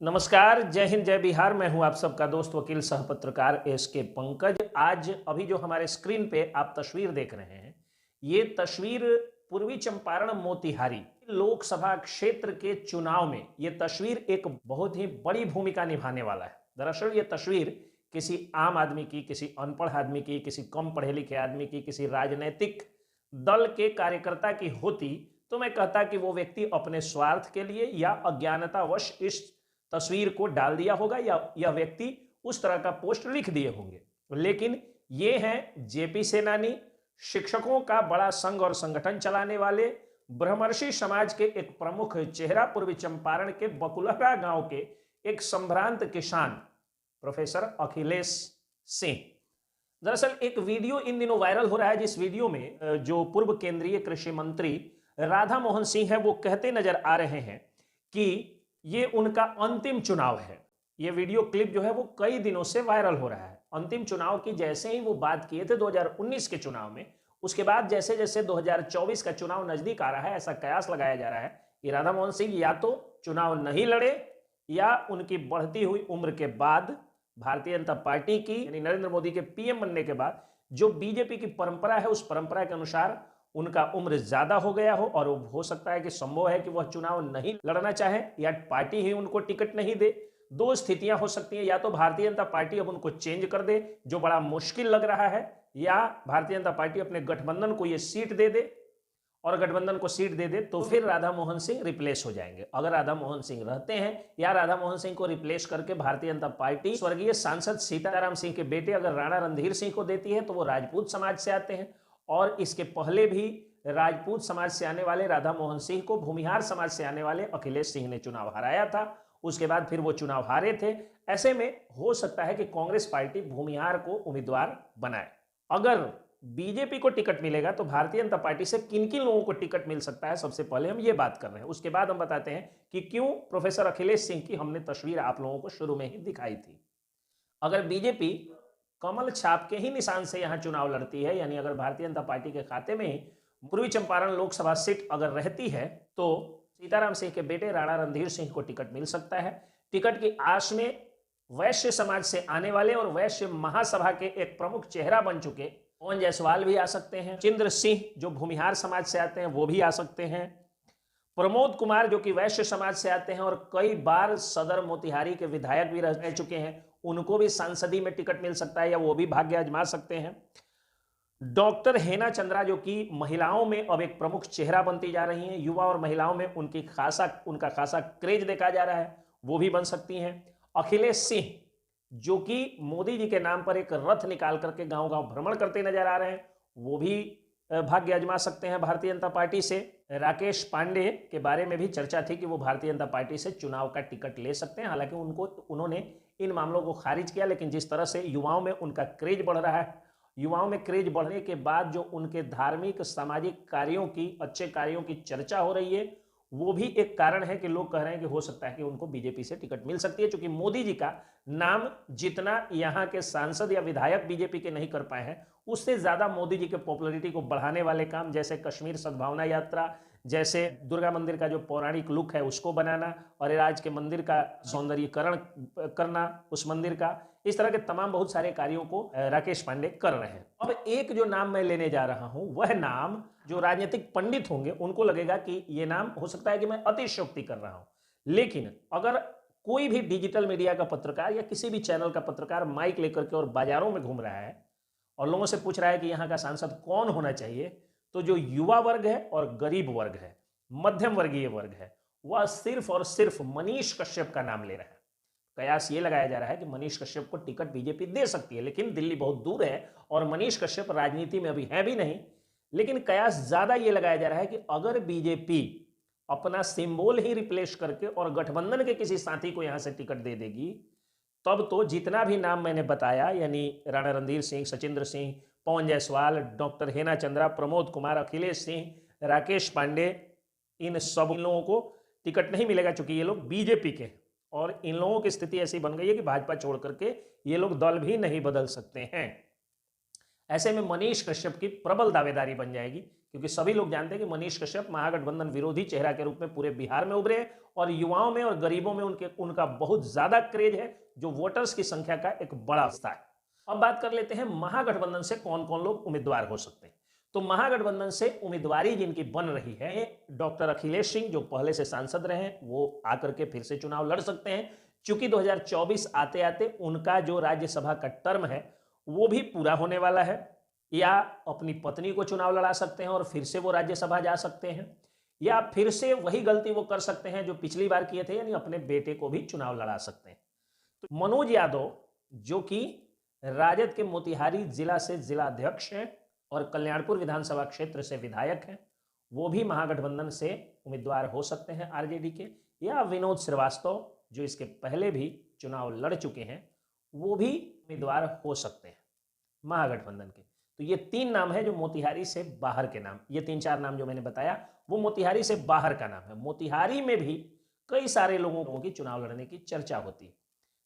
नमस्कार, जय हिंद, जय बिहार। मैं हूं आप सबका दोस्त वकील सह पत्रकार एस के पंकज। आज अभी जो हमारे स्क्रीन पे आप तस्वीर देख रहे हैं, ये तस्वीर पूर्वी चंपारण मोतिहारी लोकसभा क्षेत्र के चुनाव में ये तस्वीर एक बहुत ही बड़ी भूमिका निभाने वाला है। दरअसल ये तस्वीर किसी आम आदमी की, किसी अनपढ़ आदमी की, किसी कम पढ़े लिखे आदमी की, किसी राजनीतिक दल के कार्यकर्ता की होती तो मैं कहता कि वो व्यक्ति अपने स्वार्थ के लिए या अज्ञानतावश इस तस्वीर को डाल दिया होगा या यह व्यक्ति उस तरह का पोस्ट लिख दिए होंगे। लेकिन ये हैं जेपी सेनानी, शिक्षकों का बड़ा संघ और संगठन चलाने वाले, ब्रह्मर्षि समाज के एक प्रमुख चेहरा, पूर्वी चंपारण के बकुलहरा गांव के एक संभ्रांत किसान प्रोफेसर अखिलेश सिंह। दरअसल एक वीडियो इन दिनों वायरल हो रहा है, जिस वीडियो में जो पूर्व केंद्रीय कृषि मंत्री राधा मोहन सिंह है वो कहते नजर आ रहे हैं कि ये उनका अंतिम चुनाव है। ये वीडियो क्लिप जो है वो कई दिनों से वायरल हो रहा है। अंतिम चुनाव की जैसे ही वो बात किए थे 2019 के चुनाव में, उसके बाद जैसे जैसे 2024 का चुनाव नजदीक आ रहा है, ऐसा कयास लगाया जा रहा है कि राधा मोहन सिंह या तो चुनाव नहीं लड़े या उनकी बढ़ती हुई उम्र के बाद भारतीय जनता पार्टी की यानी नरेंद्र मोदी के पीएम बनने के बाद जो बीजेपी की परंपरा है, उस परंपरा के अनुसार उनका उम्र ज्यादा हो गया हो और हो सकता है कि संभव है कि वह चुनाव नहीं लड़ना चाहे या पार्टी ही उनको टिकट नहीं दे। दो स्थितियां हो सकती हैं, या तो भारतीय जनता पार्टी अब उनको चेंज कर दे जो बड़ा मुश्किल लग रहा है, या भारतीय जनता पार्टी अपने गठबंधन को यह सीट दे दे और गठबंधन को सीट दे दे तो फिर राधा मोहन सिंह रिप्लेस हो जाएंगे। अगर राधा मोहन सिंह रहते हैं या राधा मोहन सिंह को रिप्लेस करके भारतीय जनता पार्टी स्वर्गीय सांसद सीताराम सिंह के बेटे अगर राणा रणधीर सिंह को देती है तो वो राजपूत समाज से आते हैं, और इसके पहले भी राजपूत समाज से आने वाले राधा मोहन सिंह को भूमिहार समाज से आने वाले अखिलेश सिंह ने चुनाव हराया था। उसके बाद फिर वो चुनाव हारे थे। ऐसे में हो सकता है कि कांग्रेस पार्टी भूमिहार को उम्मीदवार बनाए। अगर बीजेपी को टिकट मिलेगा तो भारतीय जनता पार्टी से किन किन लोगों को टिकट मिल सकता है, सबसे पहले हम ये बात कर रहे हैं। उसके बाद हम बताते हैं कि क्यों प्रोफेसर अखिलेश सिंह की हमने तस्वीर आप लोगों को शुरू में ही दिखाई थी। अगर बीजेपी कमल छाप के ही निशान से यहां चुनाव लड़ती है, यानी अगर भारतीय जनता पार्टी के खाते में ही पूर्वी चंपारण लोकसभा सीट अगर रहती है तो सीताराम सिंह के बेटे राणा रणधीर सिंह को टिकट मिल सकता है। टिकट की आश में वैश्य समाज से आने वाले और वैश्य महासभा के एक प्रमुख चेहरा बन चुके पवन जायसवाल भी आ सकते हैं। चिंद्र सिंह जो भूमिहार समाज से आते हैं वो भी आ सकते हैं। प्रमोद कुमार जो कि वैश्य समाज से आते हैं और कई बार सदर मोतिहारी के विधायक भी रह चुके हैं, उनको भी सांसदी में टिकट मिल सकता है या वो भी भाग्य आजमा सकते हैं। डॉक्टर हेना चंद्रा जो कि महिलाओं में अब एक प्रमुख चेहरा बनती जा रही हैं, युवा और महिलाओं में उनका खासा क्रेज देखा जा रहा है, वो भी बन सकती हैं। अखिलेश सिंह जो कि मोदी जी के नाम पर एक रथ निकाल करके गांव गांव भ्रमण करते नजर आ रहे हैं, वो भी भाग्य आजमा सकते हैं भारतीय जनता पार्टी से। राकेश पांडे के बारे में भी चर्चा थी कि वो भारतीय जनता पार्टी से चुनाव का टिकट ले सकते हैं, हालांकि उन्होंने इन मामलों को खारिज किया। लेकिन जिस तरह से युवाओं में उनका क्रेज बढ़ रहा है, युवाओं में क्रेज बढ़ने के बाद जो उनके धार्मिक सामाजिक कार्यों की, अच्छे कार्यों की चर्चा हो रही है, वो भी एक कारण है कि लोग कह रहे हैं कि हो सकता है कि उनको बीजेपी से टिकट मिल सकती है। क्योंकि मोदी जी का नाम जितना यहाँ के सांसद या विधायक बीजेपी के नहीं कर पाए हैं, उससे ज्यादा मोदी जी के पॉपुलैरिटी को बढ़ाने वाले काम, जैसे कश्मीर सद्भावना यात्रा, जैसे दुर्गा मंदिर का जो पौराणिक लुक है उसको बनाना, और राज्य के मंदिर का सौंदर्यीकरण करना, उस मंदिर का, इस तरह के तमाम बहुत सारे कार्यों को राकेश पांडे कर रहे हैं। अब एक जो नाम मैं लेने जा रहा हूं, वह नाम जो राजनीतिक पंडित होंगे उनको लगेगा कि यह नाम हो सकता है कि मैं अतिशयोक्ति कर रहा हूं, लेकिन अगर कोई भी डिजिटल मीडिया का पत्रकार या किसी भी चैनल का पत्रकार माइक लेकर के और बाजारों में घूम रहा है और लोगों से पूछ रहा है कि यहाँ का सांसद कौन होना चाहिए, तो जो युवा वर्ग है और गरीब वर्ग है, मध्यम वर्गीय वर्ग है, वह सिर्फ और सिर्फ मनीष कश्यप का नाम ले रहा है। कयास ये लगाया जा रहा है कि मनीष कश्यप को टिकट बीजेपी दे सकती है, लेकिन दिल्ली बहुत दूर है और मनीष कश्यप राजनीति में अभी है भी नहीं। लेकिन कयास ज्यादा ये लगाया जा रहा है कि अगर बीजेपी अपना सिंबल ही रिप्लेस करके और गठबंधन के किसी साथी को यहां से टिकट दे देगी, तब तो जितना भी नाम मैंने बताया, यानी राणा रणधीर सिंह, सचिंद्र सिंह, पवन जायसवाल, डॉक्टर हेना चंद्रा, प्रमोद कुमार, अखिलेश सिंह, राकेश पांडे, इन सब लोगों को टिकट नहीं मिलेगा क्योंकि ये लोग बीजेपी के, और इन लोगों की स्थिति ऐसी बन गई है कि भाजपा छोड़ करके ये लोग दल भी नहीं बदल सकते हैं। ऐसे में मनीष कश्यप की प्रबल दावेदारी बन जाएगी क्योंकि सभी लोग जानते हैं कि मनीष कश्यप महागठबंधन विरोधी चेहरा के रूप में पूरे बिहार में उभरे और युवाओं में और गरीबों में उनका बहुत ज्यादा क्रेज है, जो वोटर्स की संख्या का एक बड़ा हिस्सा है। अब बात कर लेते हैं महागठबंधन से कौन कौन लोग उम्मीदवार हो सकते हैं। तो महागठबंधन से उम्मीदवारी जिनकी बन रही है, डॉक्टर अखिलेश सिंह जो पहले से सांसद रहे हैं, वो आकर के फिर से चुनाव लड़ सकते हैं। चूंकि 2024 आते आते उनका जो राज्यसभा का टर्म है वो भी पूरा होने वाला है, या अपनी पत्नी को चुनाव लड़ा सकते हैं और फिर से वो राज्यसभा जा सकते हैं, या फिर से वही गलती वो कर सकते हैं जो पिछली बार किए थे, यानी अपने बेटे को भी चुनाव लड़ा सकते हैं। तो मनोज यादव जो कि राजद के मोतिहारी जिला से जिला अध्यक्ष हैं और कल्याणपुर विधानसभा क्षेत्र से विधायक हैं, वो भी महागठबंधन से उम्मीदवार हो सकते हैं आरजेडी के, या विनोद श्रीवास्तव जो इसके पहले भी चुनाव लड़ चुके हैं, वो भी उम्मीदवार हो सकते हैं महागठबंधन के। तो ये 3 नाम है जो मोतिहारी से बाहर के नाम, ये 3-4 नाम जो मैंने बताया वो मोतिहारी से बाहर का नाम है। मोतिहारी में भी कई सारे लोगों की चुनाव लड़ने की चर्चा होती है।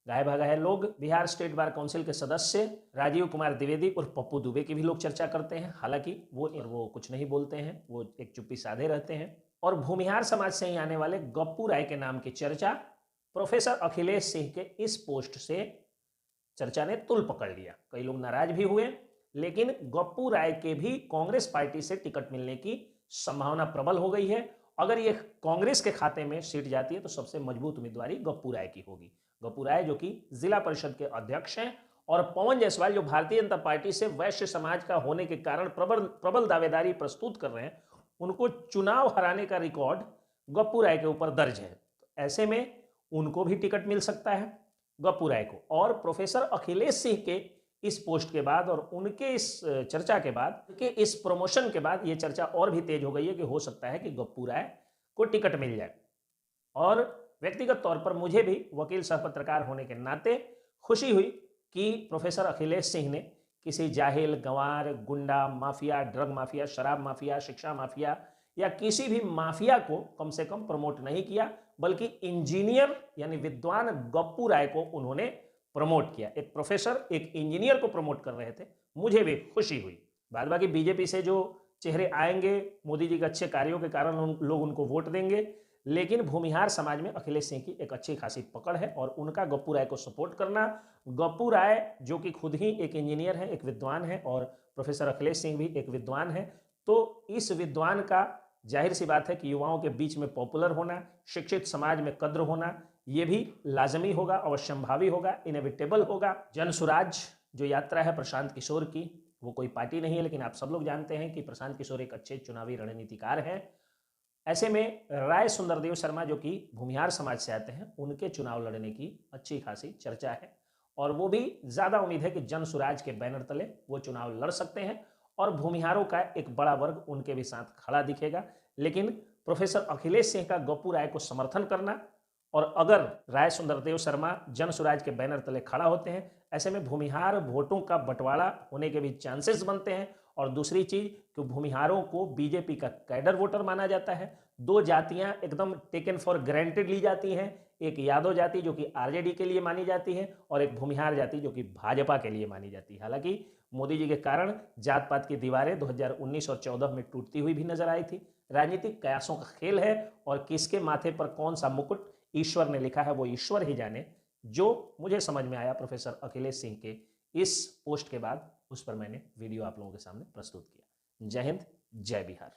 गाय भागा है लोग बिहार स्टेट बार काउंसिल के सदस्य राजीव कुमार द्विवेदी और पप्पू दुबे की भी लोग चर्चा करते हैं, हालांकि वो कुछ नहीं बोलते हैं, वो एक चुप्पी साधे रहते हैं। और भूमिहार समाज से ही आने वाले गप्पू राय के नाम की चर्चा प्रोफेसर अखिलेश सिंह के इस पोस्ट से चर्चा ने तुल पकड़ लिया। कई लोग नाराज भी हुए, लेकिन गप्पू राय के भी कांग्रेस पार्टी से टिकट मिलने की संभावना प्रबल हो गई है। अगर ये कांग्रेस के खाते में सीट जाती है तो सबसे मजबूत उम्मीदवारी गप्पू राय की होगी। गप्पू राय जो कि जिला परिषद के अध्यक्ष हैं, और पवन जायसवाल जो भारतीय जनता पार्टी से वैश्य समाज का होने के कारण प्रबल दावेदारी प्रस्तुत कर रहे हैं, उनको चुनाव हराने का रिकॉर्ड गप्पू राय के ऊपर दर्ज है। तो ऐसे में उनको भी टिकट मिल सकता है, गप्पू राय को। और प्रोफेसर अखिलेश सिंह के इस पोस्ट के बाद और उनके इस चर्चा के बाद, उनके इस प्रमोशन के बाद ये चर्चा और भी तेज हो गई है कि हो सकता है कि गप्पू राय को टिकट मिल जाए। और व्यक्तिगत तौर पर मुझे भी वकील सह पत्रकार होने के नाते खुशी हुई कि प्रोफेसर अखिलेश सिंह ने किसी जाहिल, गंवार, गुंडा, माफिया, ड्रग माफिया, शराब माफिया, शिक्षा माफिया या किसी भी माफिया को कम से कम प्रमोट नहीं किया, बल्कि इंजीनियर यानी विद्वान गप्पू राय को उन्होंने प्रमोट किया। एक प्रोफेसर एक इंजीनियर को प्रमोट कर रहे थे, मुझे भी खुशी हुई। बाद बाकी बीजेपी से जो चेहरे आएंगे, मोदी जी के अच्छे कार्यों के कारण लोग उनको वोट देंगे, लेकिन भूमिहार समाज में अखिलेश सिंह की एक अच्छी खासी पकड़ है और उनका गप्पू राय को सपोर्ट करना। गप्पू राय जो कि खुद ही एक इंजीनियर है, एक विद्वान है, और प्रोफेसर अखिलेश सिंह भी एक विद्वान है, तो इस विद्वान का जाहिर सी बात है कि युवाओं के बीच में पॉपुलर होना, शिक्षित समाज में कद्र होना, ये भी लाजमी होगा, अवश्यंभावी होगा, इनएविटेबल होगा। जन सुराज जो यात्रा है प्रशांत किशोर की, वो कोई पार्टी नहीं है, लेकिन आप सब लोग जानते हैं कि प्रशांत किशोर एक अच्छे चुनावी रणनीतिकार हैं। ऐसे में राय सुंदरदेव शर्मा जो कि भूमिहार समाज से आते हैं, उनके चुनाव लड़ने की अच्छी खासी चर्चा है, और वो भी ज़्यादा उम्मीद है कि जन सुराज के बैनर तले वो चुनाव लड़ सकते हैं और भूमिहारों का एक बड़ा वर्ग उनके भी साथ खड़ा दिखेगा। लेकिन प्रोफेसर अखिलेश सिंह का गप्पू राय को समर्थन करना, और अगर राय सुंदरदेव शर्मा जन सुराज के बैनर तले खड़ा होते हैं, ऐसे में भूमिहार वोटों का बंटवारा होने के भी चांसेस बनते हैं। और दूसरी चीज कि भूमिहारों को बीजेपी का कैडर वोटर माना जाता है। 2 जातियां एकदम टेकन फॉर ग्रांटेड ली जाती हैं, एक यादव जाति जो कि आरजेडी के लिए मानी जाती है, और एक भूमिहार जाति जो कि भाजपा के लिए मानी जाती है। हालांकि मोदी जी के कारण जात पात की दीवारें 2019 और 14 में टूटती हुई भी नजर आई थी। राजनीतिक कयासों का खेल है, और किसके माथे पर कौन सा मुकुट ईश्वर ने लिखा है वो ईश्वर ही जाने। जो मुझे समझ में आया प्रोफेसर अखिलेश सिंह के इस पोस्ट के बाद, उस पर मैंने वीडियो आप लोगों के सामने प्रस्तुत किया। जय हिंद, जय बिहार।